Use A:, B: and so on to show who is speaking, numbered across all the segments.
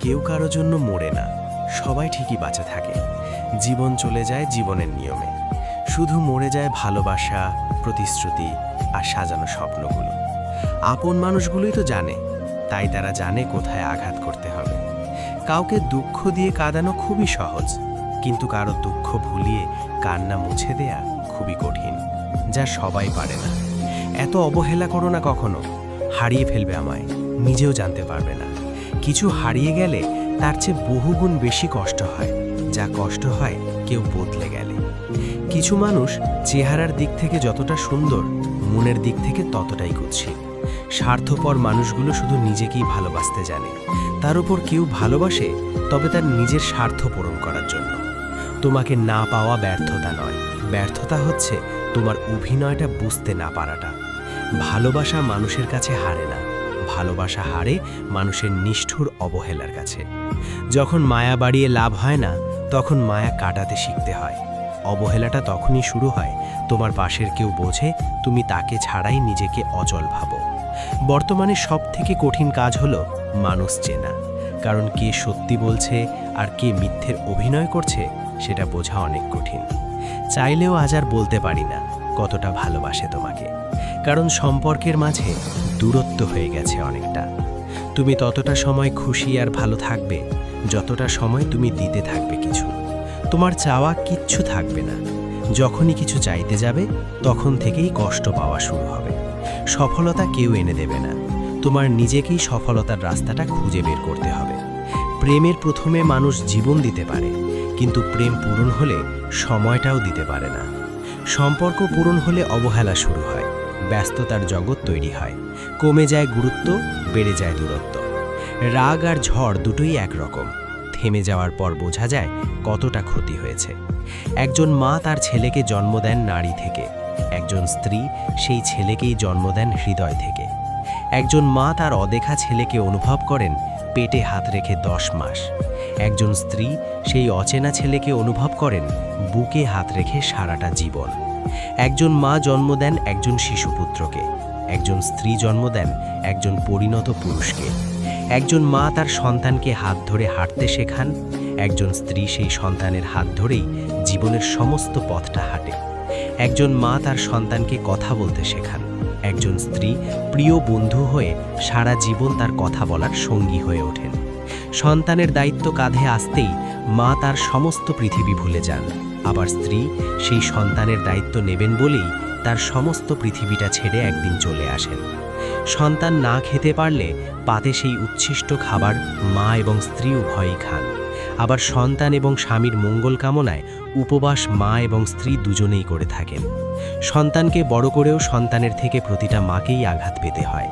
A: কেউ কারো জন্য মরে না, সবাই ঠিকই বাঁচা থাকে। জীবন চলে যায় জীবনের নিয়মে, শুধু মরে যায় ভালোবাসা, প্রতিশ্রুতি আর সাজানো স্বপ্নগুলো। আপন মানুষগুলোই তো জানে, তাই তারা জানে কোথায় আঘাত করতে হবে। কাউকে দুঃখ দিয়ে কাঁদানো খুবই সহজ, কিন্তু কারো দুঃখ ভুলিয়ে কান্না মুছে দেয়া খুবই কঠিন, যা সবাই পারে না। এত অবহেলা করো না কখনো, হারিয়ে ফেলবে আমায়, নিজেও জানতে পারবে না। কিছু হারিয়ে গেলে তার চেয়ে বহুগুণ বেশি কষ্ট হয়, যা কষ্ট হয় কেউ বদলে গেলে। কিছু মানুষ চেহারার দিক থেকে যতটা সুন্দর, মনের দিক থেকে ততটাই কুৎসিত। স্বার্থপর মানুষগুলো শুধু নিজেকেই ভালোবাসতে জানে। তার উপর কেউ ভালোবাসে তবে তার নিজের স্বার্থ পূরণ করার জন্য। তোমাকে না পাওয়া ব্যর্থতা নয়, ব্যর্থতা হচ্ছে তোমার অভিনয়টা বুঝতে না পারাটা। ভালোবাসা মানুষের কাছে হারে না, ভালোবাসা হারে মানুষের নিষ্ঠুর অবহেলার কাছে। যখন মায়া বাড়িয়ে লাভ হয় না, তখন মায়া কাটাতে শিখতে হয়। অবহেলাটা তখনই শুরু হয় তোমার পাশের কেউ বোঝে তুমি তাকে ছাড়াই নিজেকে অচল ভাবো। বর্তমানে সবথেকে কঠিন কাজ হলো মানুষ চেনা, কারণ কে সত্যি বলছে আর কে মিথ্যের অভিনয় করছে সেটা বোঝা অনেক কঠিন। চাইলেও আজ আর বলতে পারি না কতটা ভালোবাসে তোমাকে, কারণ সম্পর্কের মাঝে দূরত্ব হয়ে গেছে অনেকটা। তুমি ততটা সময় খুশি আর ভালো থাকবে যতটা সময় তুমি দিতে থাকবে কিছু। তোমার চাওয়া কিচ্ছু থাকবে না। যখনই কিছু চাইতে যাবে তখন থেকেই কষ্ট পাওয়া শুরু হবে। সফলতা কেউ এনে দেবে না, তোমার নিজেকেই সফলতার রাস্তাটা খুঁজে বের করতে হবে। প্রেমের প্রথমে মানুষ জীবন দিতে পারে, কিন্তু প্রেম পূরণ হলে সময়টাও দিতে পারে না। সম্পর্ক পূরণ হলে অবহেলা শুরু হয়, ব্যস্ততার জগৎ তৈরি হয়, কমে যায় গুরুত্ব, বেড়ে যায় দূরত্ব। রাগ আর ঝড় দুটোই একরকম, থেমে যাওয়ার পর বোঝা যায় কতটা ক্ষতি হয়েছে। একজন মা তার ছেলেকে জন্ম দেন নারী থেকে, একজন স্ত্রী সেই ছেলেকেই জন্ম দেন হৃদয় থেকে। একজন মা তার অদেখা ছেলেকে অনুভব করেন পেটে হাত রেখে 10 মাস। একজন স্ত্রী সেই অচেনা ছেলেকে অনুভব করেন বুকে হাত রেখে সারাটা জীবন। একজন মা জন্ম দেন একজন শিশুপুত্রকে, একজন স্ত্রী জন্ম দেন একজন পরিণত পুরুষকে। একজন মা তার সন্তানকে হাত ধরে হাঁটতে শেখান, একজন স্ত্রী সেই সন্তানের হাত ধরেই জীবনের সমস্ত পথটা হাঁটে। একজন মা তার সন্তানকে কথা বলতে শেখান, একজন স্ত্রী প্রিয় বন্ধু হয়ে সারা জীবন তার কথা বলার সঙ্গী হয়ে ওঠেন। সন্তানের দায়িত্ব কাঁধে আসতেই মা তার সমস্ত পৃথিবী ভুলে যান, আবার স্ত্রী সেই সন্তানের দায়িত্ব নেবেন বলেই তার সমস্ত পৃথিবীটা ছেড়ে একদিন চলে আসেন। সন্তান না খেতে পারলে পাতে সেই উচ্ছিষ্ট খাবার মা এবং স্ত্রী উভয়ই খান। আবার সন্তান এবং স্বামীর মঙ্গল কামনায় উপবাস মা এবং স্ত্রী দুজনেই করে থাকেন। সন্তানকে বড় করেও সন্তানের থেকে প্রতিটা মাকেই আঘাত পেতে হয়।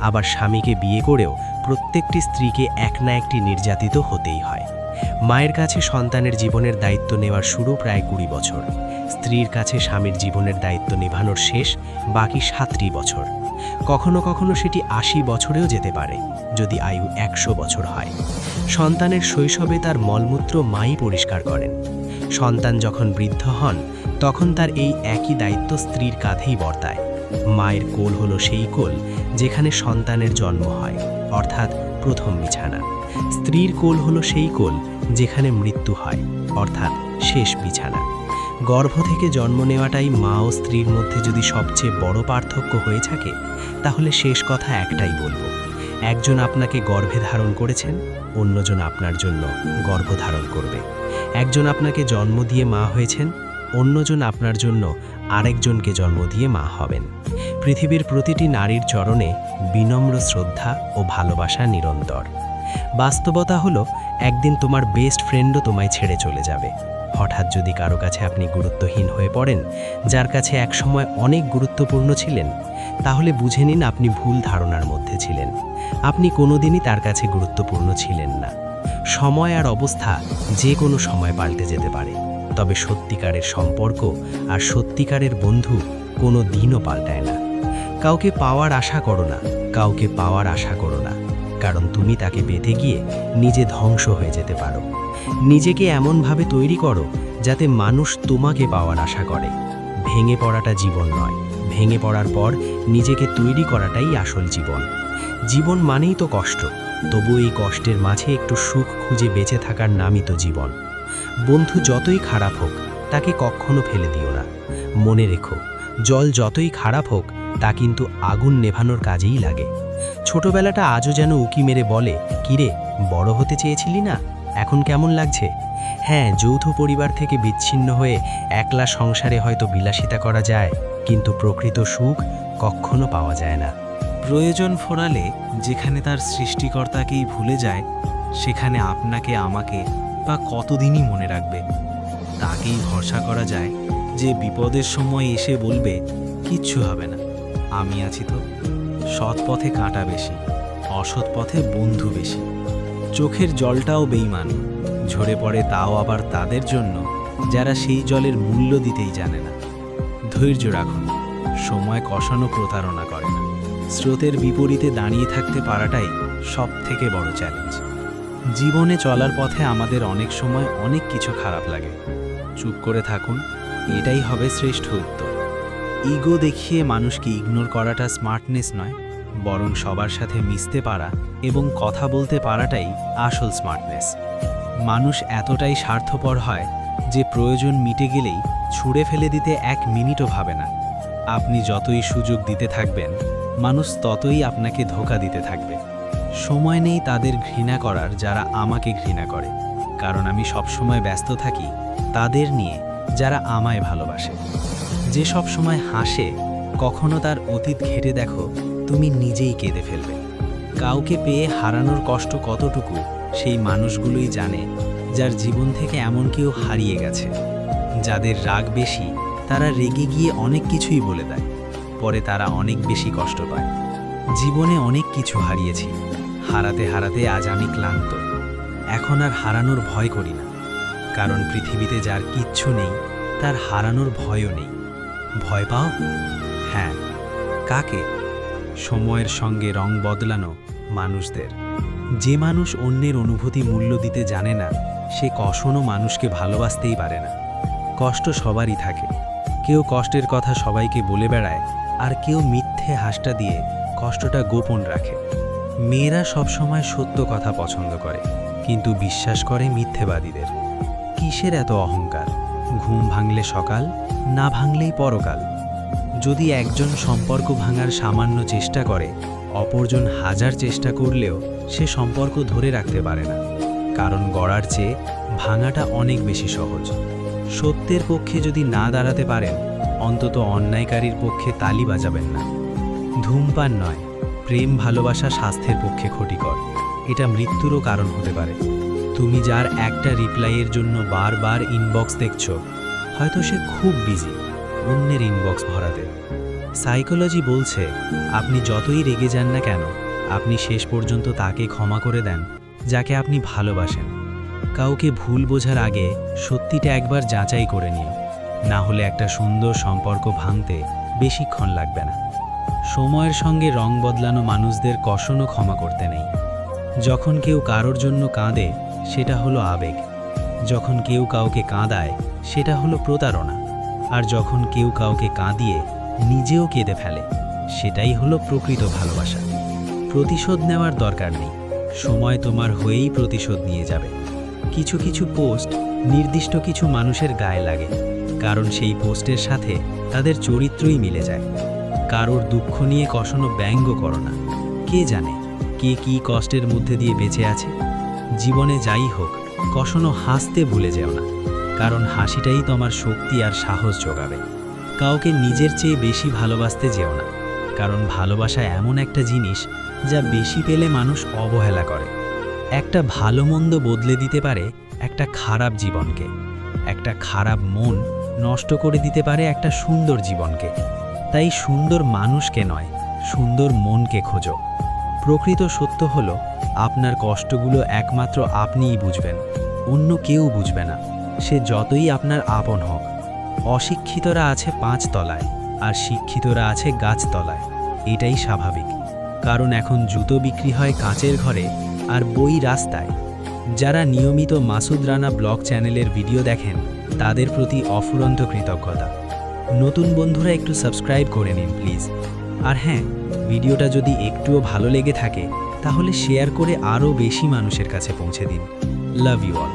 A: আবার স্বামীকে বিয়ে করেও প্রত্যেকটি স্ত্রীকে এক না একটি নির্যাতিত হতেই হয়। মায়ের কাছে সন্তানের জীবনের দায়িত্ব নেওয়ার শুরু প্রায় 20 বছর, স্ত্রীর কাছে স্বামীর জীবনের দায়িত্ব নেভানোর শেষ বাকি 7টি বছর। কখনো কখনো সেটি 80 বছরেও যেতে পারে, যদি আয়ু 100 বছর হয়। সন্তানের শৈশবে তার মলমূত্র মাই পরিষ্কার করেন। সন্তান যখন বৃদ্ধ হন তখন তার এই একই দায়িত্ব স্ত্রীর কাঁধেই বর্তায়। মায়ের কোল হলো সেই কোল যেখানে সন্তানের জন্ম হয়, অর্থাৎ প্রথম বিছানা। স্ত্রীর কোল হলো সেই কোল যেখানে মৃত্যু হয়, অর্থাৎ শেষ বিছানা। গর্ভ থেকে জন্ম নেওয়াটাই মা ও স্ত্রীর মধ্যে যদি সবচেয়ে বড় পার্থক্য হয়ে থাকে, তাহলে শেষ কথা একটাই বলবো, একজন আপনাকে গর্ভে ধারণ করেছেন, অন্যজন আপনার জন্য গর্ভধারণ করবে। একজন আপনাকে জন্ম দিয়ে মা হয়েছেন, অন্যজন আপনার জন্য আরেকজনকে জন্ম দিয়ে মা হবেন। পৃথিবীর প্রতিটি নারীর চরণে বিনম্র শ্রদ্ধা ও ভালোবাসা নিরন্তর। বাস্তবতা হলো একদিন তোমার বেস্ট ফ্রেন্ডও তোমায় ছেড়ে চলে যাবে। হঠাৎ যদি কারো কাছে আপনি গুরুত্বহীন হয়ে পড়েন, যার কাছে একসময় অনেক গুরুত্বপূর্ণ ছিলেন, তাহলে বুঝে নিন আপনি ভুল ধারণার মধ্যে ছিলেন। আপনি কোনোদিনই তার কাছে গুরুত্বপূর্ণ ছিলেন না। সময় আর অবস্থা যে কোনো সময় পাল্টে যেতে পারে, তবে সত্যিকারের সম্পর্ক আর সত্যিকারের বন্ধু কোনো দিনও পাল্টায় না। কাউকে পাওয়ার আশা করো না, কাউকে পাওয়ার আশা করো না, কারণ তুমি তাকে পেতে গিয়ে নিজে ধ্বংস হয়ে যেতে পারো। নিজেকে এমনভাবে তৈরি করো যাতে মানুষ তোমাকে পাওয়ার আশা করে। ভেঙে পড়াটা জীবন নয়, ভেঙে পড়ার পর নিজেকে তৈরি করাটাই আসল জীবন। জীবন মানেই তো কষ্ট, তবু এই কষ্টের মাঝে একটু সুখ খুঁজে বেঁচে থাকার নামই তো জীবন। বন্ধু যতই খারাপ হোক তাকে কখনো ফেলে দিও না। মনে রেখো, জল যতই খারাপ হোক তা কিন্তু আগুন নেভানোর কাজেই লাগে। ছোটবেলাটা আজও যেন উকি মেরে বলে, কিরে, বড় হতে চেয়েছিলি না, এখন কেমন লাগছে? হ্যাঁ, যৌথ পরিবার থেকে বিচ্ছিন্ন হয়ে একলা সংসারে হয়তো বিলাসিতা করা যায়, কিন্তু প্রকৃত সুখ কখনো পাওয়া যায় না।
B: প্রয়োজন ফোরালে যেখানে তার সৃষ্টিকর্তাকেই ভুলে যায়, সেখানে আপনাকে আমাকে বা কতদিনই মনে রাখবে। তাকেই ভরসা করা যায় যে বিপদের সময় এসে বলবে, কিচ্ছু হবে না, আমি আছি তো। সৎ পথে কাঁটা বেশি, অসৎ পথে বন্ধু বেশি। চোখের জলটাও বেইমান, ঝরে পড়ে তাও আবার তাদের জন্য যারা সেই জলের মূল্য দিতেই জানে না। ধৈর্য রাখুন, সময় কষানো প্রতারণা করে না। স্রোতের বিপরীতে দাঁড়িয়ে থাকতে পারাটাই সবথেকে বড় চ্যালেঞ্জ। জীবনে চলার পথে আমাদের অনেক সময় অনেক কিছু খারাপ লাগে। চুপ করে থাকুন, এটাই হবে শ্রেষ্ঠ উত্তর। ইগো দেখিয়ে মানুষকে ইগনোর করাটা স্মার্টনেস নয়, বরং সবার সাথে মিশতে পারা এবং কথা বলতে পারাটাই আসল স্মার্টনেস। মানুষ এতটাই স্বার্থপর হয় যে প্রয়োজন মিটে গেলেই ছুঁড়ে ফেলে দিতে 1 মিনিটও ভাবে না। আপনি যতই সুযোগ দিতে থাকবেন, মানুষ ততই আপনাকে ধোঁকা দিতে থাকবে। সময় নেই তাদের ঘৃণা করার যারা আমাকে ঘৃণা করে, কারণ আমি সবসময় ব্যস্ত থাকি তাদের নিয়ে যারা আমায় ভালোবাসে। যে সব সময় হাসে, কখনো তার অতীত ঘেটে দেখো, তুমি নিজেই কেঁদে ফেলবে। কাউকে পেয়ে হারানোর কষ্ট কতটুকু সেই মানুষগুলোই জানে, যার জীবন থেকে এমন কেউ হারিয়ে গেছে। যাদের রাগ বেশি তারা রেগে গিয়ে অনেক কিছুই বলে দেয়, পরে তারা অনেক বেশি কষ্ট পায়। জীবনে অনেক কিছু হারিয়েছি, হারাতে হারাতে আজ আমি ক্লান্ত। এখন আর হারানোর ভয় করি না, কারণ পৃথিবীতে যার কিচ্ছু নেই তার হারানোর ভয়ও নেই। ভয় পাও? হ্যাঁ। কাকে? সময়ের সঙ্গে রং বদলানো মানুষদের। যে মানুষ অন্যের অনুভূতি মূল্য দিতে জানে না, সে কখনো মানুষকে ভালোবাসতেই পারে না। কষ্ট সবারই থাকে, কেউ কষ্টের কথা সবাইকে বলে বেড়ায়, আর কেউ মিথ্যে হাসটা দিয়ে কষ্টটা গোপন রাখে। মেয়েরা সবসময় সত্য কথা পছন্দ করে, কিন্তু বিশ্বাস করে মিথ্যেবাদীদের। কিসের এত অহংকার? ঘুম ভাঙলে সকাল, না ভাঙলেই পরকাল। যদি একজন সম্পর্ক ভাঙার সামান্য চেষ্টা করে, অপরজন 1000 চেষ্টা করলেও সে সম্পর্ক ধরে রাখতে পারে না, কারণ গড়ার চেয়ে ভাঙাটা অনেক বেশি সহজ। সত্যের পক্ষে যদি না দাঁড়াতে পারেন, অন্তত অন্যায়কারীর পক্ষে তালি বাজাবেন না। ধূমপান নয়, প্রেম ভালোবাসা স্বাস্থ্যের পক্ষে ক্ষতিকর, এটা মৃত্যুরও কারণ হতে পারে। তুমি যার একটা রিপ্লাইয়ের জন্য বারবার ইনবক্স দেখছো, হয়তো সে খুব বিজি অন্যের ইনবক্স ভরাতে। সাইকোলজি বলছে, আপনি যতই রেগে যান না কেন, আপনি শেষ পর্যন্ত তাকে ক্ষমা করে দেন যাকে আপনি ভালোবাসেন। কাউকে ভুল বোঝার আগে সত্যিটা একবার যাচাই করে নিও, না হলে একটা সুন্দর সম্পর্ক ভাঙতে বেশিক্ষণ লাগবে না। সময়ের সঙ্গে রং বদলানো মানুষদের কখনো ক্ষমা করতে নেই। যখন কেউ কারোর জন্য কাঁদে, সেটা হলো আবেগ। যখন কেউ কাউকে কাঁদায়, সেটা হলো প্রতারণা। আর যখন কেউ কাউকে কাঁদিয়ে নিজেও কেঁদে ফেলে, সেটাই হলো প্রকৃত ভালোবাসা। প্রতিশোধ নেওয়ার দরকার নেই, সময় তোমার হয়েই প্রতিশোধ নিয়ে যাবে। কিছু কিছু পোস্ট নির্দিষ্ট কিছু মানুষের গায়ে লাগে, কারণ সেই পোস্টের সাথে তাদের চরিত্রই মিলে যায়। কারোর দুঃখ নিয়ে কখনো ব্যঙ্গ করো না, কে জানে কে কী কষ্টের মধ্যে দিয়ে বেঁচে আছে। জীবনে যাই হোক, কখনো হাসতে ভুলে যেও না, কারণ হাসিটাই তোমার শক্তি আর সাহস যোগাবে। কাউকে নিজের চেয়ে বেশি ভালোবাসতে যেও না, কারণ ভালোবাসা এমন একটা জিনিস যা বেশি পেলে মানুষ অবহেলা করে। একটা ভালো মন্দ বদলে দিতে পারে একটা খারাপ জীবনকে, একটা খারাপ মন নষ্ট করে দিতে পারে একটা সুন্দর জীবনকে। তাই সুন্দর মানুষকে নয়, সুন্দর মনকে খোঁজো। প্রকৃত সত্য হলো, আপনার কষ্টগুলো একমাত্র আপনিই বুঝবেন, অন্য কেউ বুঝবে না, সে যতই আপনার আপন হোক। অশিক্ষিতরা আছে 5 তলায়, আর শিক্ষিতরা আছে গাছতলায়। এটাই স্বাভাবিক, কারণ এখন জুতো বিক্রি হয় কাঁচের ঘরে আর বই রাস্তায়। যারা নিয়মিত মাসুদ রানা ব্লগ চ্যানেলের ভিডিও দেখেন, তাদের প্রতি অফুরন্ত কৃতজ্ঞতা। নতুন বন্ধুরা একটু সাবস্ক্রাইব করে নিন প্লিজ। আর হ্যাঁ, ভিডিওটা যদি একটুও ভালো লেগে থাকে তাহলে শেয়ার করে আরও বেশি মানুষের কাছে পৌঁছে দিন। Love you all.